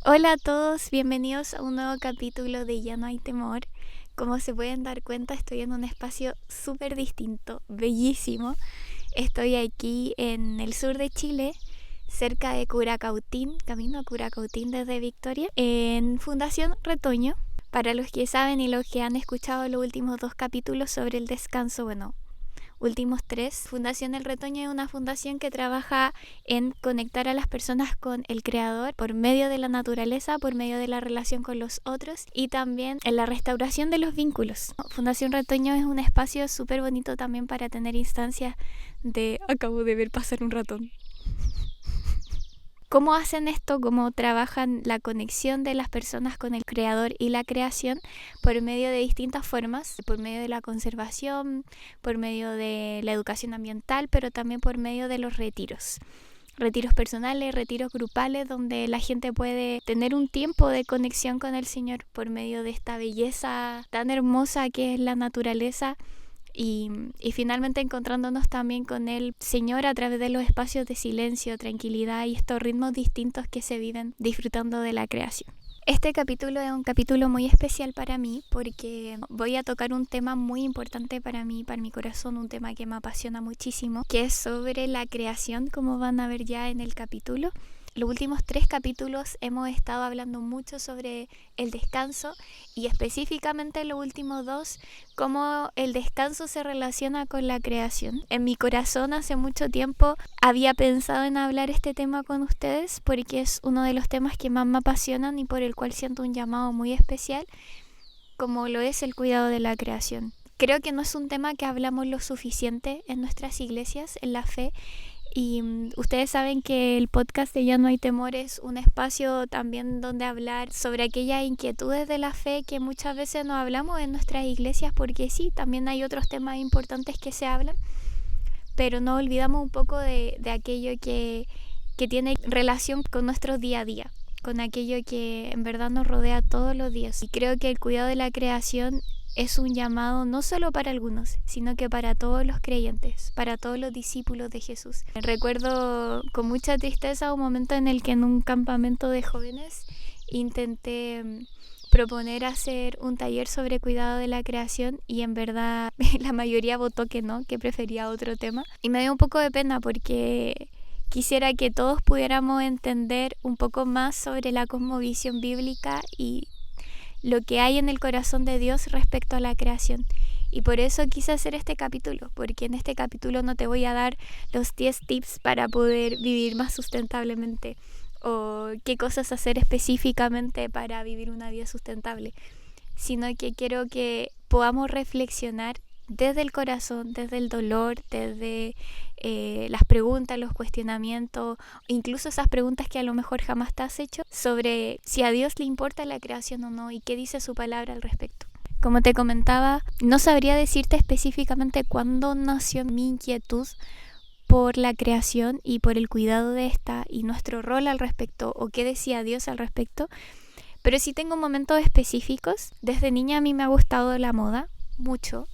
Hola a todos, bienvenidos a un nuevo capítulo de Ya no hay temor. Como se pueden dar cuenta, estoy en un espacio súper distinto, bellísimo. Estoy aquí en el sur de Chile, cerca de Curacautín, camino a Curacautín desde Victoria, en Fundación Retoño. Para los que saben y los que han escuchado los últimos 2 capítulos sobre el descanso, últimos 3. Fundación El Retoño es una fundación que trabaja en conectar a las personas con el Creador por medio de la naturaleza, por medio de la relación con los otros y también en la restauración de los vínculos. Fundación Retoño es un espacio súper bonito también para tener instancias de acabo de ver pasar un ratón. ¿Cómo hacen esto? ¿Cómo trabajan la conexión de las personas con el Creador y la creación? Por medio de distintas formas, por medio de la conservación, por medio de la educación ambiental, pero también por medio de los retiros. Retiros personales, retiros grupales, donde la gente puede tener un tiempo de conexión con el Señor por medio de esta belleza tan hermosa que es la naturaleza. Y finalmente encontrándonos también con el Señor a través de los espacios de silencio, tranquilidad y estos ritmos distintos que se viven disfrutando de la creación. Este capítulo es un capítulo muy especial para mí porque voy a tocar un tema muy importante para mí, para mi corazón, un tema que me apasiona muchísimo, que es sobre la creación, como van a ver ya en el capítulo. Los últimos 3 capítulos hemos estado hablando mucho sobre el descanso y específicamente los últimos 2, cómo el descanso se relaciona con la creación. En mi corazón hace mucho tiempo había pensado en hablar este tema con ustedes porque es uno de los temas que más me apasionan y por el cual siento un llamado muy especial, como lo es el cuidado de la creación. Creo que no es un tema que hablamos lo suficiente en nuestras iglesias, en la fe. Y ustedes saben que el podcast de Ya no hay temor es un espacio también donde hablar sobre aquellas inquietudes de la fe que muchas veces no hablamos en nuestras iglesias, porque sí, también hay otros temas importantes que se hablan, pero no olvidamos un poco de aquello que tiene relación con nuestro día a día, con aquello que en verdad nos rodea todos los días. Y creo que el cuidado de la creación es un llamado no solo para algunos, sino que para todos los creyentes, para todos los discípulos de Jesús. Recuerdo con mucha tristeza un momento en el que en un campamento de jóvenes intenté proponer hacer un taller sobre cuidado de la creación y en verdad la mayoría votó que no, que prefería otro tema. Y me dio un poco de pena porque quisiera que todos pudiéramos entender un poco más sobre la cosmovisión bíblica y lo que hay en el corazón de Dios respecto a la creación. Y por eso quise hacer este capítulo, porque en este capítulo no te voy a dar los 10 tips para poder vivir más sustentablemente o qué cosas hacer específicamente para vivir una vida sustentable, sino que quiero que podamos reflexionar desde el corazón, desde el dolor, desde las preguntas, los cuestionamientos, incluso esas preguntas que a lo mejor jamás te has hecho sobre si a Dios le importa la creación o no y qué dice su palabra al respecto. Como te comentaba, no sabría decirte específicamente cuándo nació mi inquietud por la creación y por el cuidado de esta y nuestro rol al respecto o qué decía Dios al respecto, pero sí tengo momentos específicos. Desde niña a mí me ha gustado la moda mucho.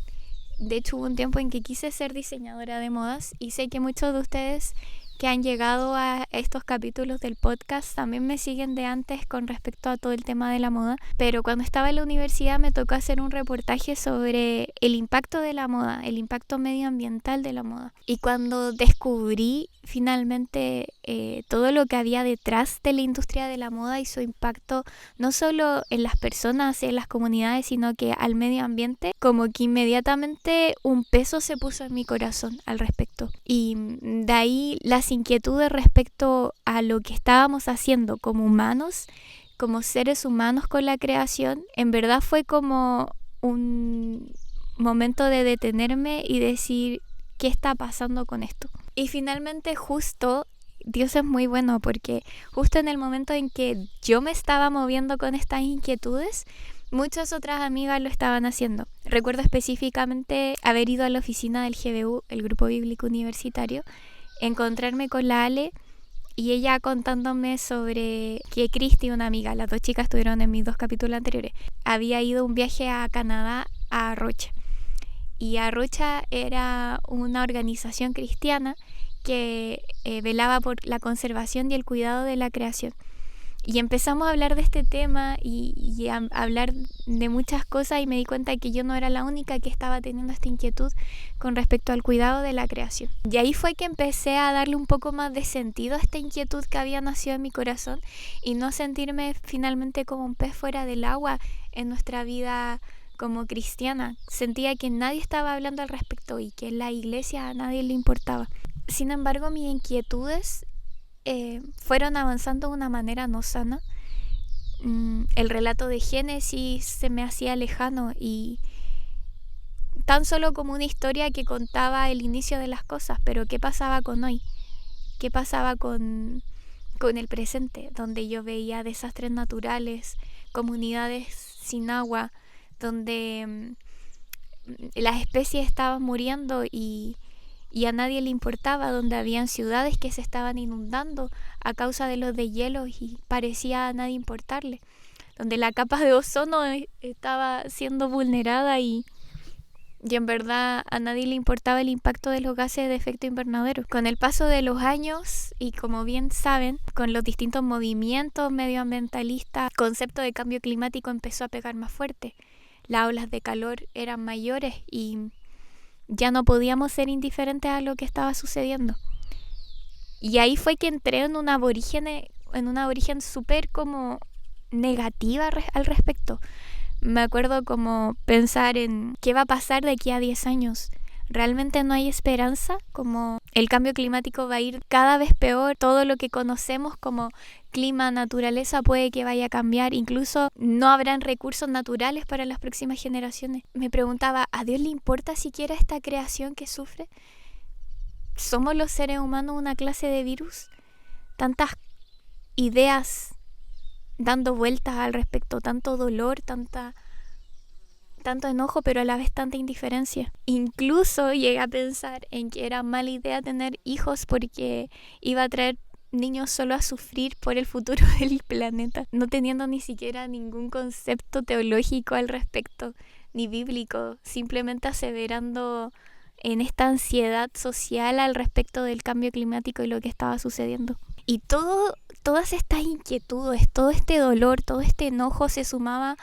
De hecho, hubo un tiempo en que quise ser diseñadora de modas y sé que muchos de ustedes que han llegado a estos capítulos del podcast también me siguen de antes con respecto a todo el tema de la moda, pero cuando estaba en la universidad me tocó hacer un reportaje sobre el impacto de la moda, el impacto medioambiental de la moda. Y cuando descubrí finalmente todo lo que había detrás de la industria de la moda y su impacto no solo en las personas, en las comunidades, sino que al medio ambiente, como que inmediatamente un peso se puso en mi corazón al respecto. Y de ahí las inquietudes respecto a lo que estábamos haciendo como humanos, como seres humanos con la creación, en verdad fue como un momento de detenerme y decir, ¿qué está pasando con esto? Y finalmente justo, Dios es muy bueno porque justo en el momento en que yo me estaba moviendo con estas inquietudes, muchas otras amigas lo estaban haciendo. Recuerdo específicamente haber ido a la oficina del GBU, el Grupo Bíblico Universitario, encontrarme con la Ale y ella contándome sobre que Cristi, una amiga, las 2 chicas estuvieron en mis 2 capítulos anteriores, había ido un viaje a Canadá, a Rocha. Y Arrocha era una organización cristiana que velaba por la conservación y el cuidado de la creación. Y empezamos a hablar de este tema y a hablar de muchas cosas, y me di cuenta que yo no era la única que estaba teniendo esta inquietud con respecto al cuidado de la creación. Y ahí fue que empecé a darle un poco más de sentido a esta inquietud que había nacido en mi corazón y no sentirme finalmente como un pez fuera del agua en nuestra vida como cristiana. Sentía que nadie estaba hablando al respecto y que en la iglesia a nadie le importaba. Sin embargo, mis inquietudes fueron avanzando de una manera no sana. El relato de Génesis se me hacía lejano y tan solo como una historia que contaba el inicio de las cosas, pero ¿qué pasaba con hoy? ¿Qué pasaba con el presente? Donde yo veía desastres naturales, comunidades sin agua, donde las especies estaban muriendo y a nadie le importaba, donde habían ciudades que se estaban inundando a causa de los deshielos y parecía a nadie importarle, donde la capa de ozono estaba siendo vulnerada y en verdad a nadie le importaba el impacto de los gases de efecto invernadero. Con el paso de los años, y como bien saben, con los distintos movimientos medioambientalistas, el concepto de cambio climático empezó a pegar más fuerte. Las olas de calor eran mayores y ya no podíamos ser indiferentes a lo que estaba sucediendo. Y ahí fue que entré en una aborigen súper como negativa al respecto. Me acuerdo como pensar en qué va a pasar de aquí a 10 años. ¿Realmente no hay esperanza? Como el cambio climático va a ir cada vez peor, todo lo que conocemos como clima, naturaleza puede que vaya a cambiar, incluso no habrán recursos naturales para las próximas generaciones. Me preguntaba, ¿a Dios le importa siquiera esta creación que sufre? ¿Somos los seres humanos una clase de virus? Tantas ideas dando vueltas al respecto, tanto dolor, tanto enojo, pero a la vez tanta indiferencia. Incluso llegué a pensar en que era mala idea tener hijos porque iba a traer niños solo a sufrir por el futuro del planeta, no teniendo ni siquiera ningún concepto teológico al respecto, ni bíblico, simplemente aseverando en esta ansiedad social al respecto del cambio climático y lo que estaba sucediendo. Y todas estas inquietudes, todo este dolor, todo este enojo se sumaba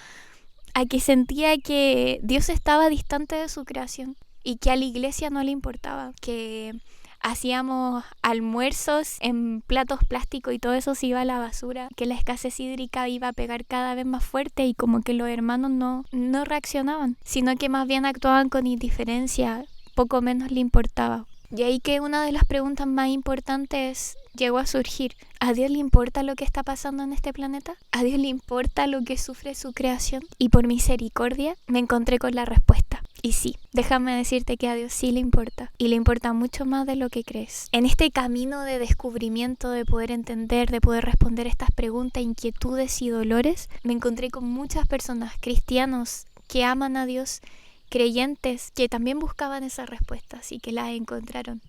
a que sentía que Dios estaba distante de su creación y que a la iglesia no le importaba, que hacíamos almuerzos en platos plásticos y todo eso se iba a la basura, que la escasez hídrica iba a pegar cada vez más fuerte y como que los hermanos no reaccionaban, sino que más bien actuaban con indiferencia, poco menos le importaba. Y ahí que una de las preguntas más importantes llegó a surgir. ¿A Dios le importa lo que está pasando en este planeta? ¿A Dios le importa lo que sufre su creación? Y por misericordia me encontré con la respuesta. Y sí, déjame decirte que a Dios sí le importa. Y le importa mucho más de lo que crees. En este camino de descubrimiento, de poder entender, de poder responder estas preguntas, inquietudes y dolores, me encontré con muchas personas, cristianos, que aman a Dios, creyentes que también buscaban esas respuestas y que las encontraron.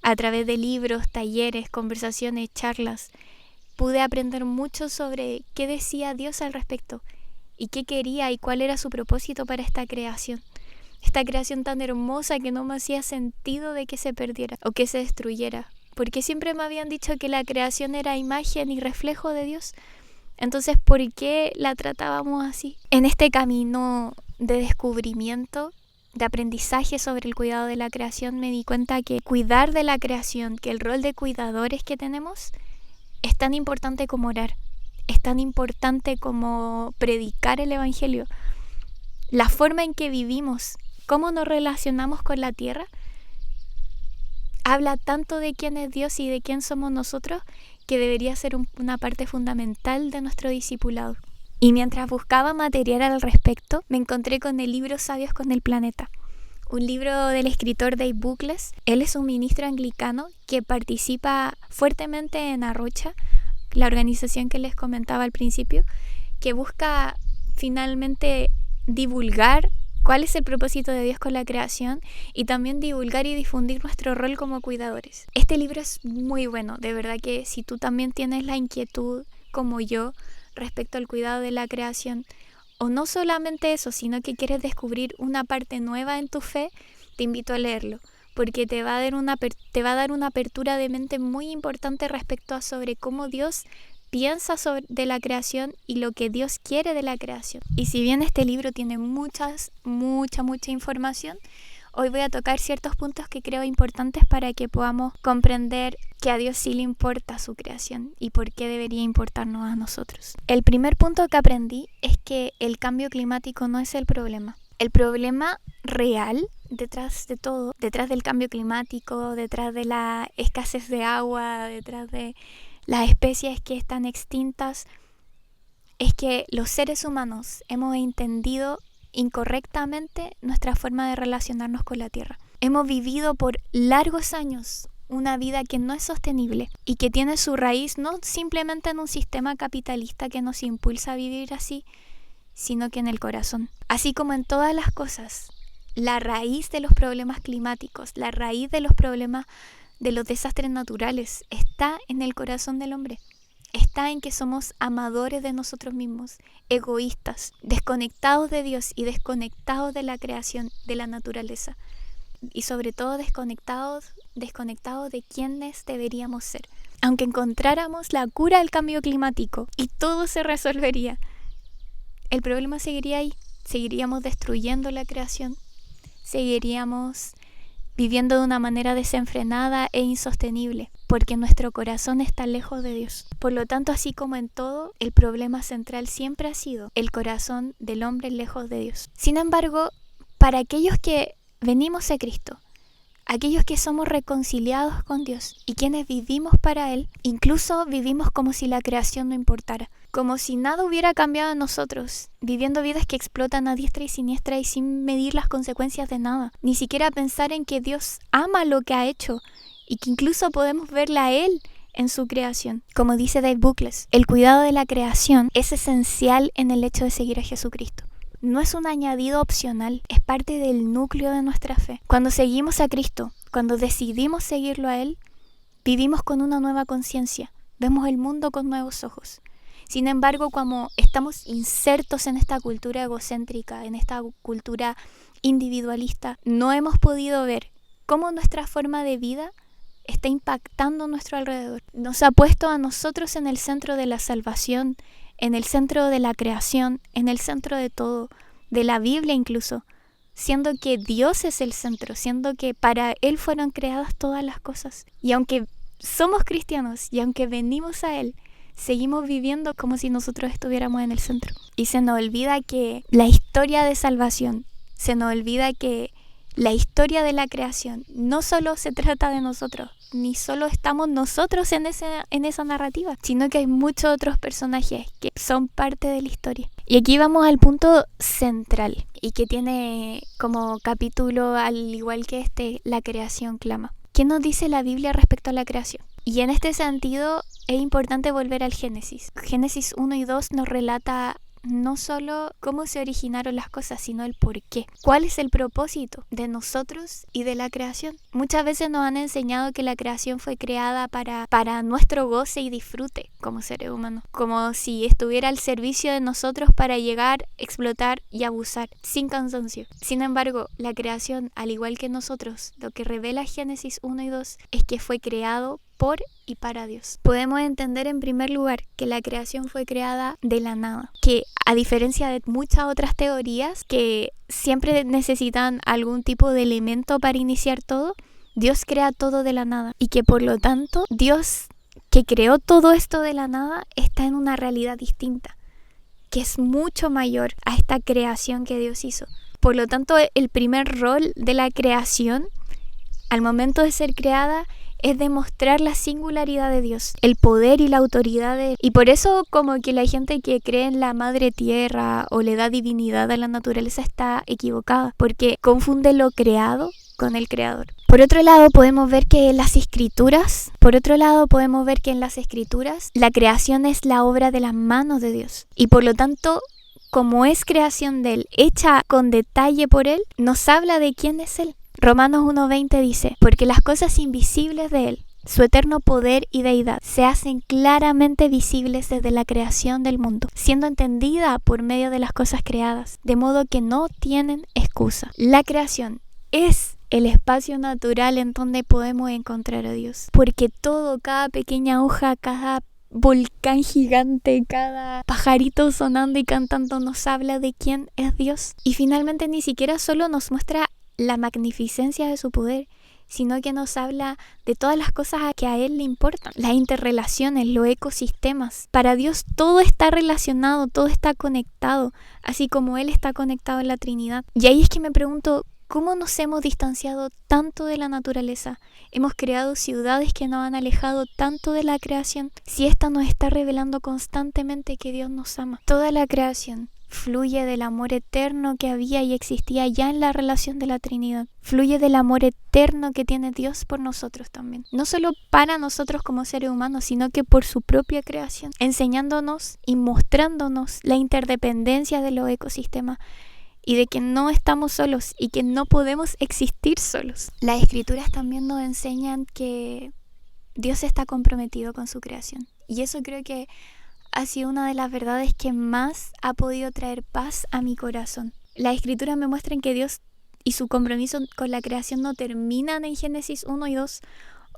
A través de libros, talleres, conversaciones, charlas, pude aprender mucho sobre qué decía Dios al respecto y qué quería y cuál era su propósito para esta creación. Esta creación tan hermosa que no me hacía sentido de que se perdiera o que se destruyera, porque siempre me habían dicho que la creación era imagen y reflejo de Dios. Entonces, ¿por qué la tratábamos así? En este camino de descubrimiento, de aprendizaje sobre el cuidado de la creación, me di cuenta que cuidar de la creación, que el rol de cuidadores que tenemos es tan importante como orar, es tan importante como predicar el evangelio. La forma en que vivimos, cómo nos relacionamos con la tierra, habla tanto de quién es Dios y de quién somos nosotros, que debería ser una parte fundamental de nuestro discipulado. Y mientras buscaba material al respecto, me encontré con el libro Sabios con el Planeta, un libro del escritor Dave Buckles. Él es un ministro anglicano que participa fuertemente en Arrocha, la organización que les comentaba al principio, que busca finalmente divulgar cuál es el propósito de Dios con la creación y también divulgar y difundir nuestro rol como cuidadores. Este libro es muy bueno, de verdad que si tú también tienes la inquietud como yo respecto al cuidado de la creación, o no solamente eso, sino que quieres descubrir una parte nueva en tu fe, te invito a leerlo, porque te va a dar una apertura de mente muy importante respecto a sobre cómo Dios piensa de la creación y lo que Dios quiere de la creación. Y si bien este libro tiene mucha información, hoy voy a tocar ciertos puntos que creo importantes para que podamos comprender que a Dios sí le importa su creación y por qué debería importarnos a nosotros. El primer punto que aprendí es que el cambio climático no es el problema. El problema real detrás de todo, detrás del cambio climático, detrás de la escasez de agua, detrás de las especies que están extintas, es que los seres humanos hemos entendido incorrectamente nuestra forma de relacionarnos con la Tierra. Hemos vivido por largos años una vida que no es sostenible y que tiene su raíz no simplemente en un sistema capitalista que nos impulsa a vivir así, sino que en el corazón. Así como en todas las cosas, la raíz de los problemas climáticos, la raíz de los problemas de los desastres naturales está en el corazón del hombre. Está en que somos amadores de nosotros mismos, egoístas, desconectados de Dios y desconectados de la creación, de la naturaleza. Y sobre todo desconectados de quienes deberíamos ser. Aunque encontráramos la cura al cambio climático y todo se resolvería, el problema seguiría ahí. Seguiríamos destruyendo la creación, seguiríamos viviendo de una manera desenfrenada e insostenible, porque nuestro corazón está lejos de Dios. Por lo tanto, así como en todo, el problema central siempre ha sido el corazón del hombre lejos de Dios. Sin embargo, para aquellos que venimos a Cristo, aquellos que somos reconciliados con Dios y quienes vivimos para Él, incluso vivimos como si la creación no importara, como si nada hubiera cambiado en nosotros, viviendo vidas que explotan a diestra y siniestra y sin medir las consecuencias de nada, ni siquiera pensar en que Dios ama lo que ha hecho y que incluso podemos verle a Él en su creación. Como dice Dave Buchles, el cuidado de la creación es esencial en el hecho de seguir a Jesucristo. No es un añadido opcional, es parte del núcleo de nuestra fe. Cuando seguimos a Cristo, cuando decidimos seguirlo a Él, vivimos con una nueva conciencia, vemos el mundo con nuevos ojos. Sin embargo, como estamos insertos en esta cultura egocéntrica, en esta cultura individualista, no hemos podido ver cómo nuestra forma de vida está impactando nuestro alrededor. Nos ha puesto a nosotros en el centro de la salvación, en el centro de la creación, en el centro de todo, de la Biblia incluso, siendo que Dios es el centro, siendo que para Él fueron creadas todas las cosas. Y aunque somos cristianos y aunque venimos a Él, seguimos viviendo como si nosotros estuviéramos en el centro. Y se nos olvida que la historia de salvación, se nos olvida que la historia de la creación no solo se trata de nosotros, ni solo estamos nosotros en esa narrativa, sino que hay muchos otros personajes que son parte de la historia. Y aquí vamos al punto central y que tiene como capítulo, al igual que la creación clama. ¿Qué nos dice la Biblia respecto a la creación? Y en este sentido es importante volver al Génesis. Génesis 1 y 2 nos relata no solo cómo se originaron las cosas, sino el por qué. ¿Cuál es el propósito de nosotros y de la creación? Muchas veces nos han enseñado que la creación fue creada para nuestro goce y disfrute como seres humanos, como si estuviera al servicio de nosotros para llegar, explotar y abusar, sin cansancio. Sin embargo, la creación, al igual que nosotros, lo que revela Génesis 1 y 2 es que fue creado por y para Dios. Podemos entender en primer lugar que la creación fue creada de la nada, que a diferencia de muchas otras teorías que siempre necesitan algún tipo de elemento para iniciar todo, Dios crea todo de la nada y que por lo tanto Dios que creó todo esto de la nada está en una realidad distinta, que es mucho mayor a esta creación que Dios hizo. Por lo tanto, el primer rol de la creación al momento de ser creada es demostrar la singularidad de Dios, el poder y la autoridad de Él. Y por eso como que la gente que cree en la madre tierra o le da divinidad a la naturaleza está equivocada, porque confunde lo creado con el creador. Por otro lado, podemos ver que en las escrituras la creación es la obra de las manos de Dios. Y por lo tanto, como es creación de Él, hecha con detalle por Él, nos habla de quién es Él. Romanos 1:20 dice, porque las cosas invisibles de Él, su eterno poder y deidad, se hacen claramente visibles desde la creación del mundo, siendo entendida por medio de las cosas creadas, de modo que no tienen excusa. La creación es el espacio natural en donde podemos encontrar a Dios, porque todo, cada pequeña hoja, cada volcán gigante, cada pajarito sonando y cantando nos habla de quién es Dios. Y finalmente ni siquiera solo nos muestra la magnificencia de su poder, sino que nos habla de todas las cosas que a Él le importan, las interrelaciones, los ecosistemas. Para Dios todo está relacionado, todo está conectado, así como Él está conectado en la Trinidad. Y ahí es que me pregunto, ¿cómo nos hemos distanciado tanto de la naturaleza? Hemos creado ciudades que nos han alejado tanto de la creación, si esta nos está revelando constantemente que Dios nos ama. Toda la creación fluye del amor eterno que había y existía ya en la relación de la Trinidad. Fluye del amor eterno que tiene Dios por nosotros también. No solo para nosotros como seres humanos, sino que por su propia creación, enseñándonos y mostrándonos la interdependencia de los ecosistemas y de que no estamos solos y que no podemos existir solos. Las Escrituras también nos enseñan que Dios está comprometido con su creación. Y eso creo que ha sido una de las verdades que más ha podido traer paz a mi corazón. Las Escrituras me muestran que Dios y su compromiso con la creación no terminan en Génesis 1 y 2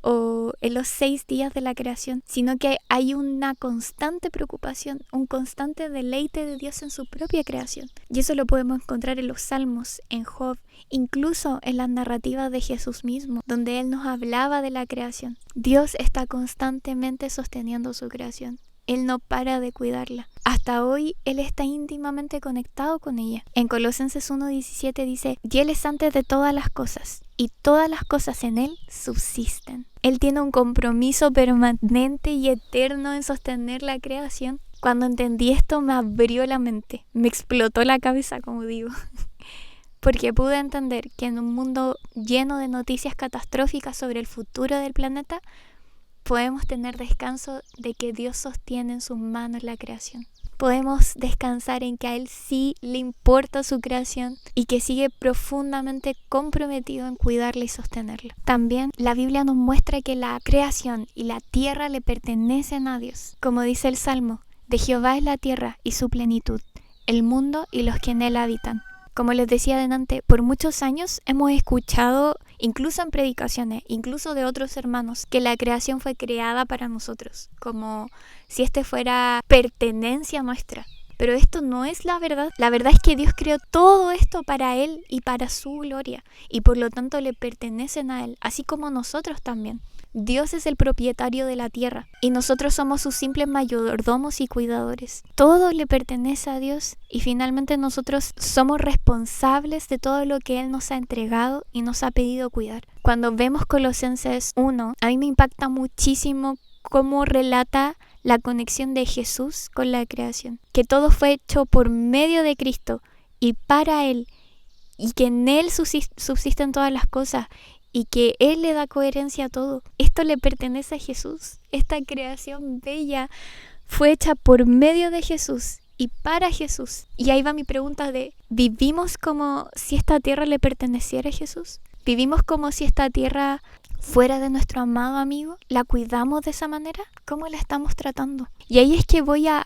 o en los 6 días de la creación, sino que hay una constante preocupación, un constante deleite de Dios en su propia creación. Y eso lo podemos encontrar en los Salmos, en Job, incluso en las narrativas de Jesús mismo, donde Él nos hablaba de la creación. Dios está constantemente sosteniendo su creación. Él no para de cuidarla. Hasta hoy Él está íntimamente conectado con ella. En Colosenses 1:17 dice: y Él es antes de todas las cosas, y todas las cosas en Él subsisten. Él tiene un compromiso permanente y eterno en sostener la creación. Cuando entendí esto me abrió la mente, me explotó la cabeza, como digo. Porque pude entender que en un mundo lleno de noticias catastróficas sobre el futuro del planeta, podemos tener descanso de que Dios sostiene en sus manos la creación. Podemos descansar en que a Él sí le importa su creación y que sigue profundamente comprometido en cuidarla y sostenerla. También la Biblia nos muestra que la creación y la tierra le pertenecen a Dios. Como dice el Salmo, de Jehová es la tierra y su plenitud, el mundo y los que en él habitan. Como les decía adelante, por muchos años hemos escuchado, incluso en predicaciones, incluso de otros hermanos, que la creación fue creada para nosotros, como si este fuera pertenencia nuestra. Pero esto no es la verdad. La verdad es que Dios creó todo esto para Él y para su gloria, y por lo tanto le pertenecen a Él, así como nosotros también. Dios es el propietario de la tierra y nosotros somos sus simples mayordomos y cuidadores. Todo le pertenece a Dios y finalmente nosotros somos responsables de todo lo que Él nos ha entregado y nos ha pedido cuidar. Cuando vemos Colosenses 1, a mí me impacta muchísimo cómo relata la conexión de Jesús con la creación. Que todo fue hecho por medio de Cristo y para Él, y que en Él subsisten todas las cosas, y que Él le da coherencia a todo. Esto le pertenece a Jesús. Esta creación bella fue hecha por medio de Jesús y para Jesús. Y ahí va mi pregunta de, ¿vivimos como si esta tierra le perteneciera a Jesús? ¿Vivimos como si esta tierra fuera de nuestro amado amigo? ¿La cuidamos de esa manera? ¿Cómo la estamos tratando? Y ahí es que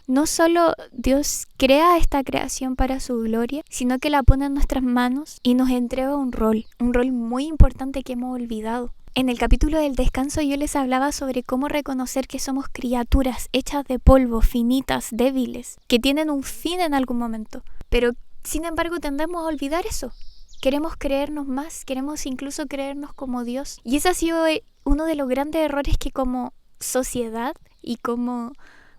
no solo Dios crea esta creación para su gloria, sino que la pone en nuestras manos y nos entrega un rol muy importante que hemos olvidado. En el capítulo del descanso yo les hablaba sobre cómo reconocer que somos criaturas hechas de polvo, finitas, débiles, que tienen un fin en algún momento, pero sin embargo tendemos a olvidar eso. Queremos creernos más, queremos incluso creernos como Dios. Y ese ha sido uno de los grandes errores que como sociedad y como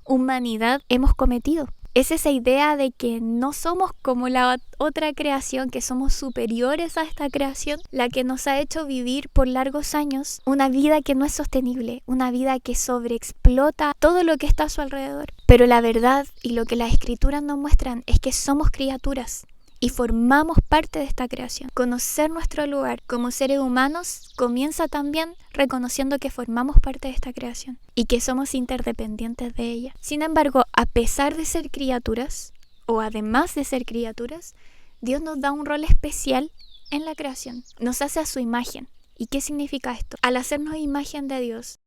humanidad hemos cometido. Es esa idea de que no somos como la otra creación, que somos superiores a esta creación, la que nos ha hecho vivir por largos años una vida que no es sostenible, una vida que sobreexplota todo lo que está a su alrededor. Pero la verdad y lo que las Escrituras nos muestran es que somos criaturas y formamos parte de esta creación. Conocer nuestro lugar como seres humanos comienza también reconociendo que formamos parte de esta creación y que somos interdependientes de ella. Sin embargo, a pesar de ser criaturas, o además de ser criaturas, Dios nos da un rol especial en la creación. Nos hace a su imagen. ¿Y qué significa esto? Al hacernos imagen de Dios,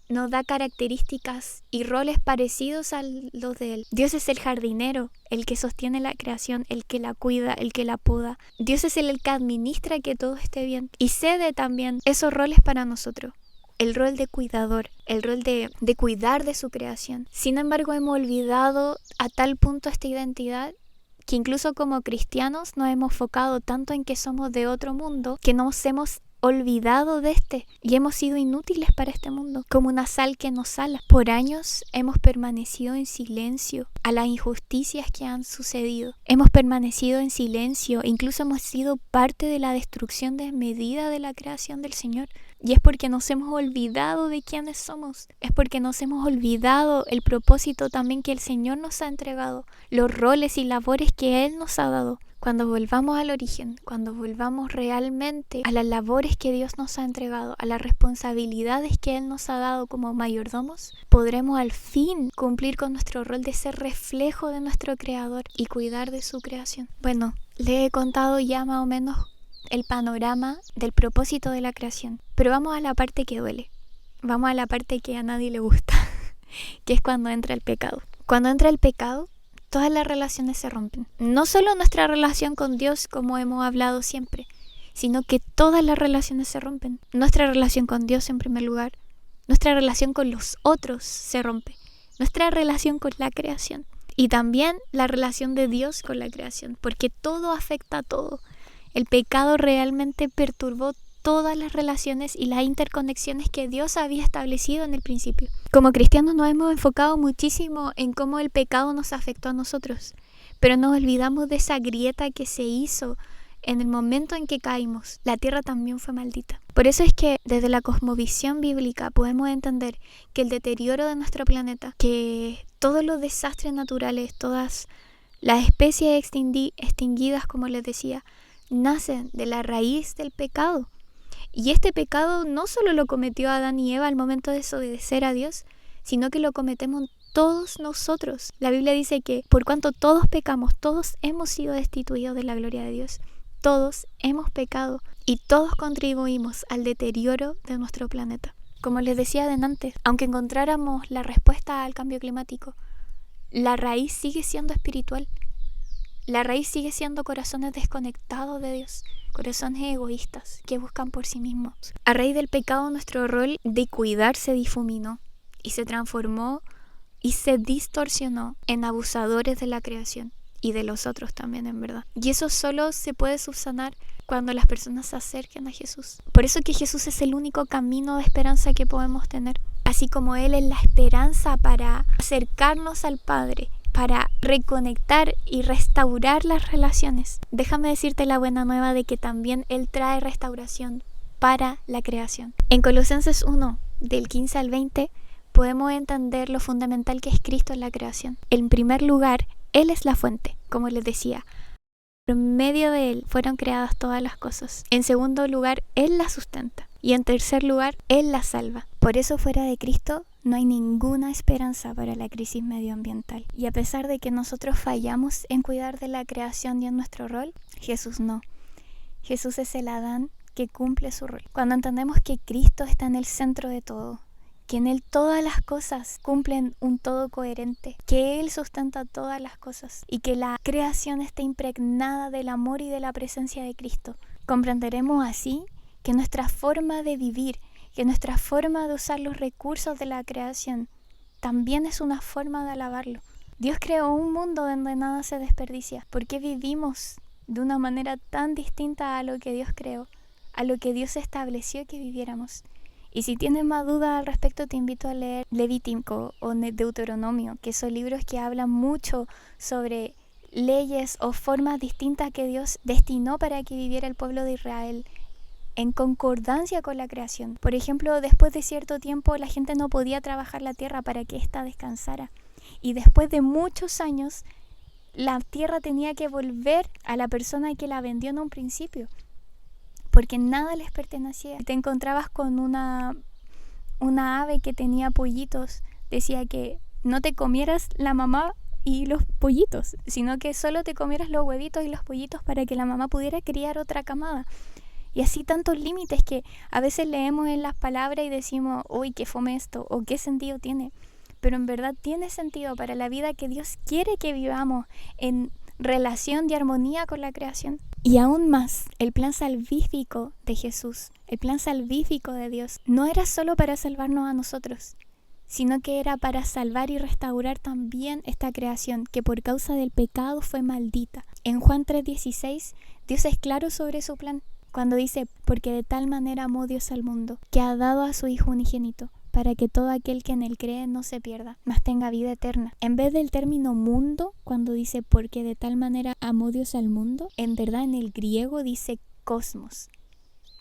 nos da características y roles parecidos a los de Él. Dios es el jardinero, el que sostiene la creación, el que la cuida, el que la poda. Dios es el que administra que todo esté bien y cede también esos roles para nosotros. el rol de cuidador, el rol de cuidar de su creación. Sin embargo, hemos olvidado a tal punto esta identidad que incluso como cristianos nos hemos enfocado tanto en que somos de otro mundo que nos hemos olvidado de este y hemos sido inútiles para este mundo, como una sal que no sala. Por años hemos permanecido en silencio a las injusticias que han sucedido. Hemos permanecido en silencio, incluso hemos sido parte de la destrucción desmedida de la creación del Señor. Y es porque nos hemos olvidado de quiénes somos. Es porque nos hemos olvidado el propósito también que el Señor nos ha entregado, los roles y labores que Él nos ha dado. Cuando volvamos al origen, cuando volvamos realmente a las labores que Dios nos ha entregado, a las responsabilidades que Él nos ha dado como mayordomos, podremos al fin cumplir con nuestro rol de ser reflejo de nuestro Creador y cuidar de su creación. Bueno, le he contado ya más o menos el panorama del propósito de la creación, pero vamos a la parte que duele, vamos a la parte que a nadie le gusta, que es cuando entra el pecado. Cuando entra el pecado, todas las relaciones se rompen. No solo nuestra relación con Dios, como hemos hablado siempre, sino que todas las relaciones se rompen. Nuestra relación con Dios en primer lugar, nuestra relación con los otros se rompe, nuestra relación con la creación y también la relación de Dios con la creación, porque todo afecta a todo. El pecado realmente perturbó todas las relaciones y las interconexiones que Dios había establecido en el principio. Como cristianos nos hemos enfocado muchísimo en cómo el pecado nos afectó a nosotros, pero nos olvidamos de esa grieta que se hizo en el momento en que caímos. La tierra también fue maldita. Por eso es que desde la cosmovisión bíblica podemos entender que el deterioro de nuestro planeta, que todos los desastres naturales, todas las especies extinguidas, como les decía, nacen de la raíz del pecado. Y este pecado no solo lo cometió Adán y Eva al momento de desobedecer a Dios, sino que lo cometemos todos nosotros. La Biblia dice que por cuanto todos pecamos, todos hemos sido destituidos de la gloria de Dios. Todos hemos pecado y todos contribuimos al deterioro de nuestro planeta. Como les decía antes, aunque encontráramos la respuesta al cambio climático, la raíz sigue siendo espiritual. La raíz sigue siendo corazones desconectados de Dios, corazones egoístas que buscan por sí mismos. A raíz del pecado, nuestro rol de cuidar se difuminó y se transformó y se distorsionó en abusadores de la creación y de los otros también, en verdad. Y eso solo se puede subsanar cuando las personas se acerquen a Jesús. Por eso que Jesús es el único camino de esperanza que podemos tener. Así como Él es la esperanza para acercarnos al Padre, para reconectar y restaurar las relaciones. Déjame decirte la buena nueva de que también Él trae restauración para la creación. En Colosenses 1, del 15 al 20, podemos entender lo fundamental que es Cristo en la creación. En primer lugar, Él es la fuente, como les decía. Por medio de Él fueron creadas todas las cosas. En segundo lugar, Él la sustenta. Y en tercer lugar, Él la salva. Por eso fuera de Cristo no hay ninguna esperanza para la crisis medioambiental. Y a pesar de que nosotros fallamos en cuidar de la creación y en nuestro rol, Jesús no. Jesús es el Adán que cumple su rol. Cuando entendemos que Cristo está en el centro de todo, que en Él todas las cosas cumplen un todo coherente, que Él sustenta todas las cosas y que la creación está impregnada del amor y de la presencia de Cristo, comprenderemos así que nuestra forma de vivir, que nuestra forma de usar los recursos de la creación también es una forma de alabarlo. Dios creó un mundo donde nada se desperdicia. ¿Por qué vivimos de una manera tan distinta a lo que Dios creó, a lo que Dios estableció que viviéramos? Y si tienes más dudas al respecto, te invito a leer Levítico o Deuteronomio, que son libros que hablan mucho sobre leyes o formas distintas que Dios destinó para que viviera el pueblo de Israel en concordancia con la creación. Por ejemplo, después de cierto tiempo la gente no podía trabajar la tierra para que ésta descansara. Y después de muchos años, la tierra tenía que volver a la persona que la vendió en un principio, porque nada les pertenecía. Si te encontrabas con una ave que tenía pollitos, decía que no te comieras la mamá y los pollitos, sino que solo te comieras los huevitos y los pollitos para que la mamá pudiera criar otra camada. Y así tantos límites que a veces leemos en las palabras y decimos, uy, qué fome esto, o qué sentido tiene. Pero en verdad tiene sentido para la vida que Dios quiere que vivamos en relación y armonía con la creación. Y aún más, el plan salvífico de Jesús, el plan salvífico de Dios, no era solo para salvarnos a nosotros, sino que era para salvar y restaurar también esta creación que por causa del pecado fue maldita. En Juan 3:16, Dios es claro sobre su plan cuando dice: porque de tal manera amó Dios al mundo, que ha dado a su Hijo unigénito, para que todo aquel que en él cree no se pierda, mas tenga vida eterna. En vez del término mundo, cuando dice porque de tal manera amó Dios al mundo, en verdad en el griego dice cosmos,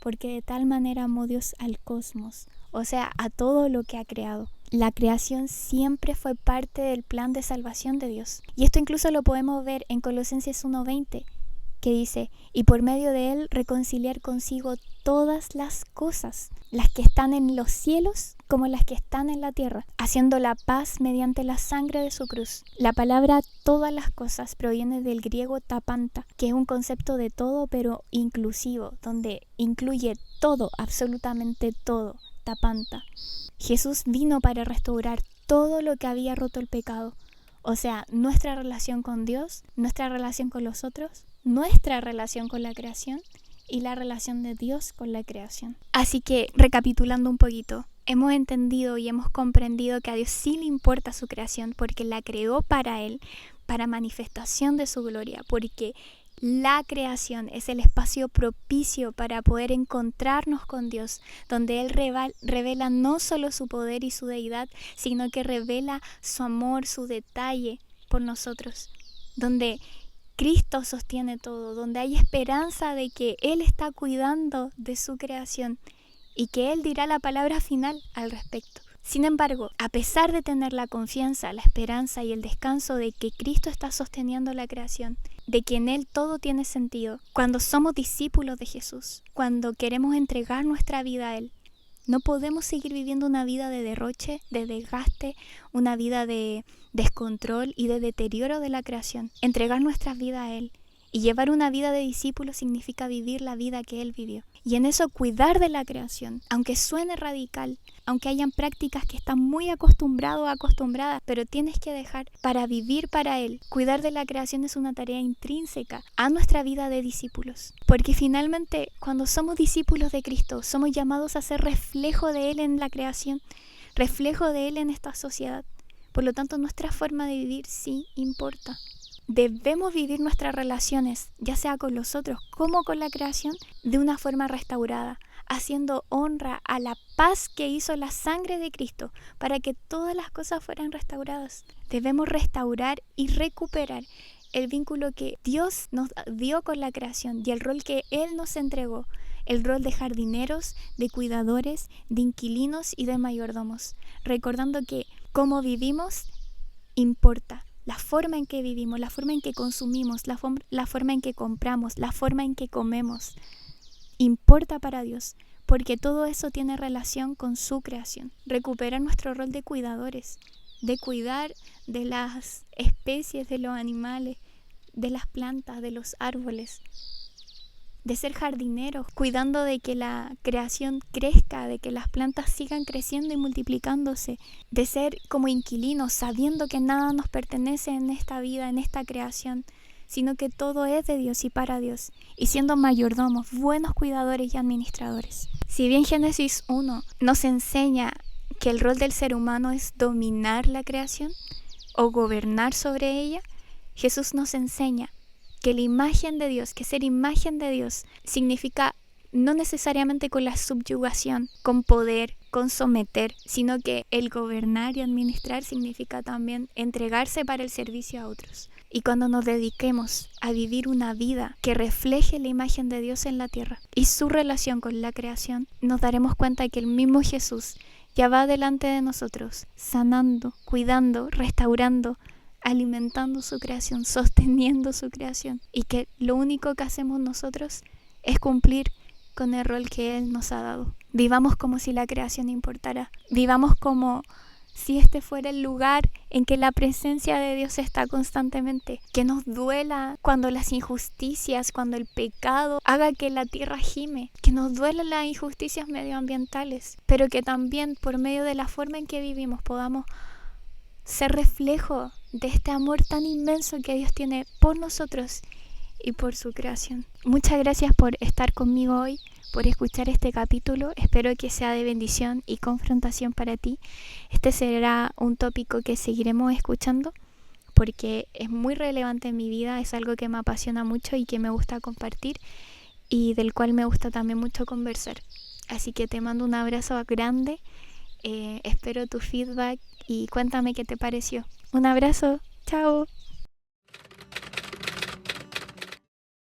porque de tal manera amó Dios al cosmos, o sea, a todo lo que ha creado. La creación siempre fue parte del plan de salvación de Dios. Y esto incluso lo podemos ver en Colosenses 1:20, que dice: y por medio de él reconciliar consigo todas las cosas, las que están en los cielos como las que están en la tierra, haciendo la paz mediante la sangre de su cruz. La palabra todas las cosas proviene del griego tapanta, que es un concepto de todo pero inclusivo, donde incluye todo, absolutamente todo, tapanta. Jesús vino para restaurar todo lo que había roto el pecado, o sea, nuestra relación con Dios, nuestra relación con los otros, nuestra relación con la creación y la relación de Dios con la creación. Así que, recapitulando un poquito, hemos entendido y hemos comprendido que a Dios sí le importa su creación porque la creó para Él, para manifestación de su gloria, porque la creación es el espacio propicio para poder encontrarnos con Dios, donde Él revela no solo su poder y su deidad, sino que revela su amor, su detalle por nosotros, donde Cristo sostiene todo, donde hay esperanza de que Él está cuidando de su creación y que Él dirá la palabra final al respecto. Sin embargo, a pesar de tener la confianza, la esperanza y el descanso de que Cristo está sosteniendo la creación, de que en Él todo tiene sentido, cuando somos discípulos de Jesús, cuando queremos entregar nuestra vida a Él, no podemos seguir viviendo una vida de derroche, de desgaste, una vida de descontrol y de deterioro de la creación. Entregar nuestra vida a Él y llevar una vida de discípulo significa vivir la vida que Él vivió. Y en eso cuidar de la creación, aunque suene radical, aunque hayan prácticas que están muy acostumbrados o acostumbradas, pero tienes que dejar para vivir para Él. Cuidar de la creación es una tarea intrínseca a nuestra vida de discípulos. Porque finalmente, cuando somos discípulos de Cristo, somos llamados a ser reflejo de Él en la creación, reflejo de Él en esta sociedad. Por lo tanto, nuestra forma de vivir sí importa. Debemos vivir nuestras relaciones, ya sea con los otros como con la creación, de una forma restaurada, haciendo honra a la paz que hizo la sangre de Cristo para que todas las cosas fueran restauradas. Debemos restaurar y recuperar el vínculo que Dios nos dio con la creación y el rol que Él nos entregó, el rol de jardineros, de cuidadores, de inquilinos y de mayordomos, recordando que cómo vivimos importa. La forma en que vivimos, la forma en que consumimos, la forma en que compramos, la forma en que comemos, importa para Dios, porque todo eso tiene relación con su creación. Recuperar nuestro rol de cuidadores, de cuidar de las especies, de los animales, de las plantas, de los árboles, de ser jardineros, cuidando de que la creación crezca, de que las plantas sigan creciendo y multiplicándose, de ser como inquilinos, sabiendo que nada nos pertenece en esta vida, en esta creación, sino que todo es de Dios y para Dios, y siendo mayordomos, buenos cuidadores y administradores. Si bien Génesis 1 nos enseña que el rol del ser humano es dominar la creación o gobernar sobre ella, Jesús nos enseña que la imagen de Dios, que ser imagen de Dios significa no necesariamente con la subyugación, con poder, con someter, sino que el gobernar y administrar significa también entregarse para el servicio a otros. Y cuando nos dediquemos a vivir una vida que refleje la imagen de Dios en la tierra y su relación con la creación, nos daremos cuenta que el mismo Jesús ya va delante de nosotros, sanando, cuidando, restaurando, alimentando su creación, sosteniendo su creación, y que lo único que hacemos nosotros es cumplir con el rol que Él nos ha dado. Vivamos como si la creación importara, vivamos como si este fuera el lugar en que la presencia de Dios está constantemente, que nos duela cuando las injusticias, cuando el pecado haga que la tierra gime, que nos duelan las injusticias medioambientales, pero que también por medio de la forma en que vivimos podamos ser reflejo de este amor tan inmenso que Dios tiene por nosotros y por su creación. Muchas gracias por estar conmigo hoy, por escuchar este capítulo. Espero que sea de bendición y confrontación para ti. Este será un tópico que seguiremos escuchando porque es muy relevante en mi vida, es algo que me apasiona mucho y que me gusta compartir y del cual me gusta también mucho conversar. Así que te mando un abrazo grande, espero tu feedback y cuéntame qué te pareció. Un abrazo, chao.